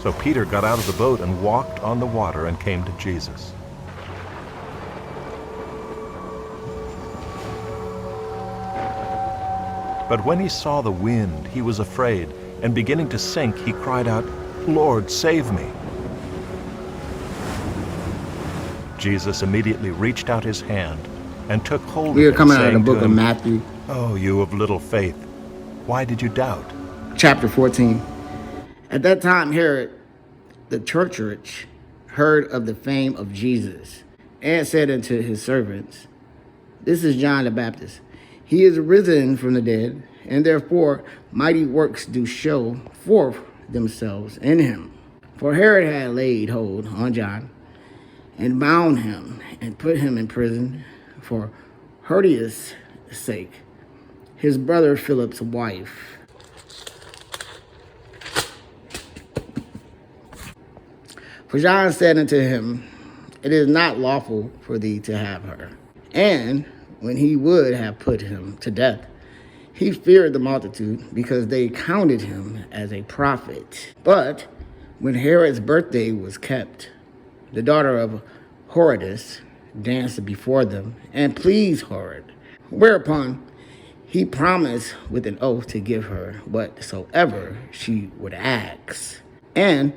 So Peter got out of the boat and walked on the water and came to Jesus. But when he saw the wind, he was afraid, and beginning to sink, he cried out, "Lord, save me." Jesus immediately reached out his hand and took hold We are of him, coming out of the saying book to of him, Matthew, "Oh, you of little faith, why did you doubt?" chapter 14. At that time, Herod the tetrarch heard of the fame of Jesus and said unto his servants, "This is John the Baptist. He is risen from the dead, and therefore mighty works do show forth themselves in him." For Herod had laid hold on John and bound him and put him in prison for Herodias' sake, his brother Philip's wife. For John said unto him, "It is not lawful for thee to have her." And when he would have put him to death, he feared the multitude, because they counted him as a prophet. But when Herod's birthday was kept, the daughter of Herodias danced before them and pleased Herod. Whereupon he promised with an oath to give her whatsoever she would ask. And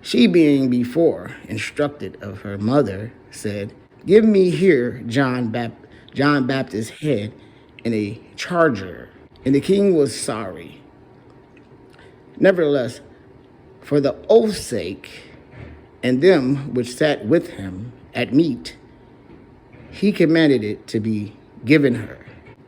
she, being before instructed of her mother, said, "Give me here John Baptist's head in a charger." And the king was sorry. Nevertheless, for the oath's sake, and them which sat with him at meat, he commanded it to be given her.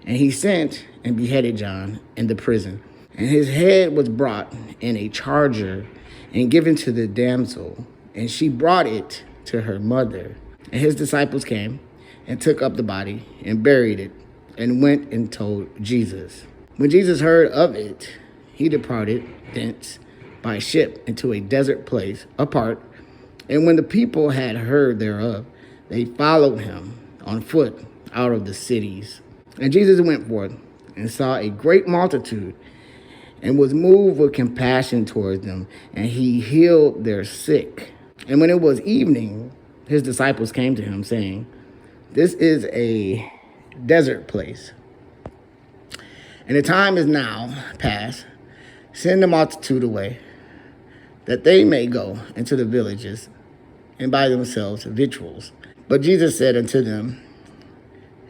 And he sent and beheaded John in the prison. And his head was brought in a charger and given to the damsel, and she brought it to her mother. And his disciples came and took up the body and buried it, and went and told Jesus. When Jesus heard of it, he departed thence by ship into a desert place apart. And when the people had heard thereof, they followed him on foot out of the cities. And Jesus went forth and saw a great multitude, and was moved with compassion towards them, and he healed their sick. And when it was evening, his disciples came to him, saying, "This is a desert place, and the time is now past. Send the multitude away, that they may go into the villages and buy themselves victuals." But Jesus said unto them,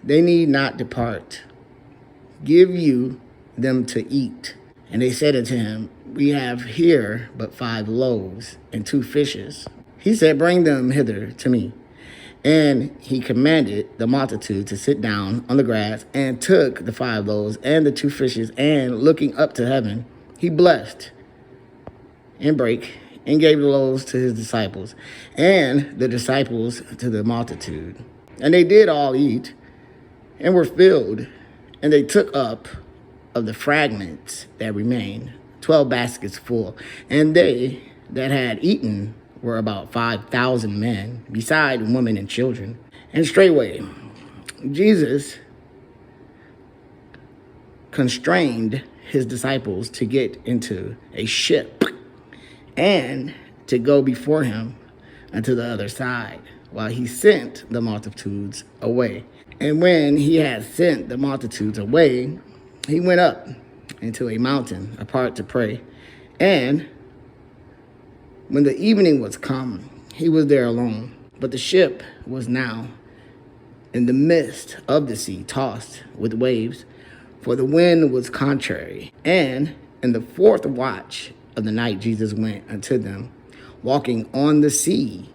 "They need not depart. Give you them to eat." And they said unto him, "We have here but 5 loaves and 2 fishes. He said, "Bring them hither to me." And he commanded the multitude to sit down on the grass, and took the 5 loaves and the 2 fishes, and looking up to heaven, he blessed and brake, and gave the loaves to his disciples, and the disciples to the multitude. And they did all eat, and were filled, and they took up of the fragments that remained 12 baskets full. And they that had eaten were about 5,000 men, beside women and children. And straightway Jesus constrained his disciples to get into a ship, and to go before him unto the other side, while he sent the multitudes away. And when he had sent the multitudes away, he went up into a mountain apart to pray. And when the evening was come, he was there alone. But the ship was now in the midst of the sea, tossed with waves, for the wind was contrary. And in the 4th watch of the night, Jesus went unto them, walking on the sea.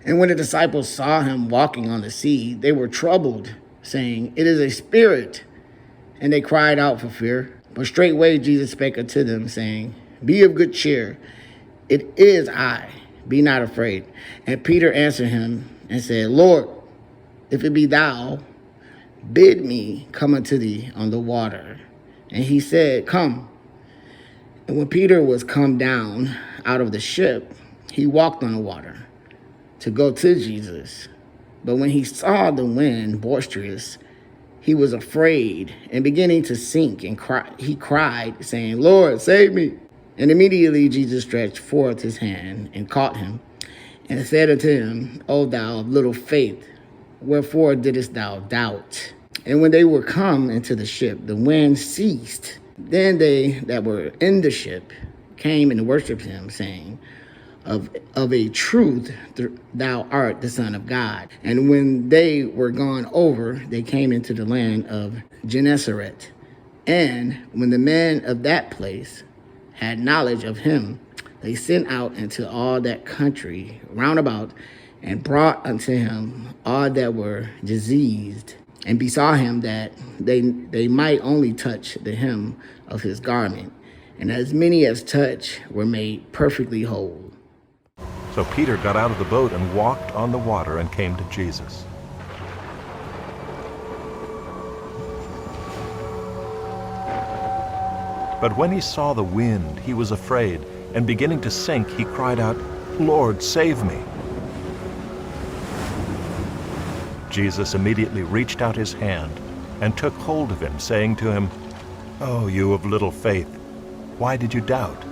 And when the disciples saw him walking on the sea, they were troubled, saying, "It is a spirit." And they cried out for fear. But straightway Jesus spake unto them, saying, "Be of good cheer. It is I. Be not afraid." And Peter answered him and said, "Lord, if it be thou, bid me come unto thee on the water." And he said, "Come." And when Peter was come down out of the ship, he walked on the water to go to Jesus. But when he saw the wind boisterous, he was afraid and beginning to sink, and he cried, saying, Lord, save me. And immediately Jesus stretched forth his hand and caught him, and said unto him, O thou of little faith, wherefore didst thou doubt? And when they were come into the ship, the wind ceased. Then they that were in the ship came and worshipped him, saying, Of a truth thou art the Son of God. And when they were gone over, they came into the land of Gennesaret. And when the men of that place had knowledge of him, they sent out into all that country round about, and brought unto him all that were diseased, and besought him that they might only touch the hem of his garment. And as many as touched were made perfectly whole. So Peter got out of the boat and walked on the water and came to Jesus. But when he saw the wind, he was afraid, and beginning to sink, he cried out, Lord, save me. Jesus immediately reached out his hand and took hold of him, saying to him, Oh, you of little faith, why did you doubt?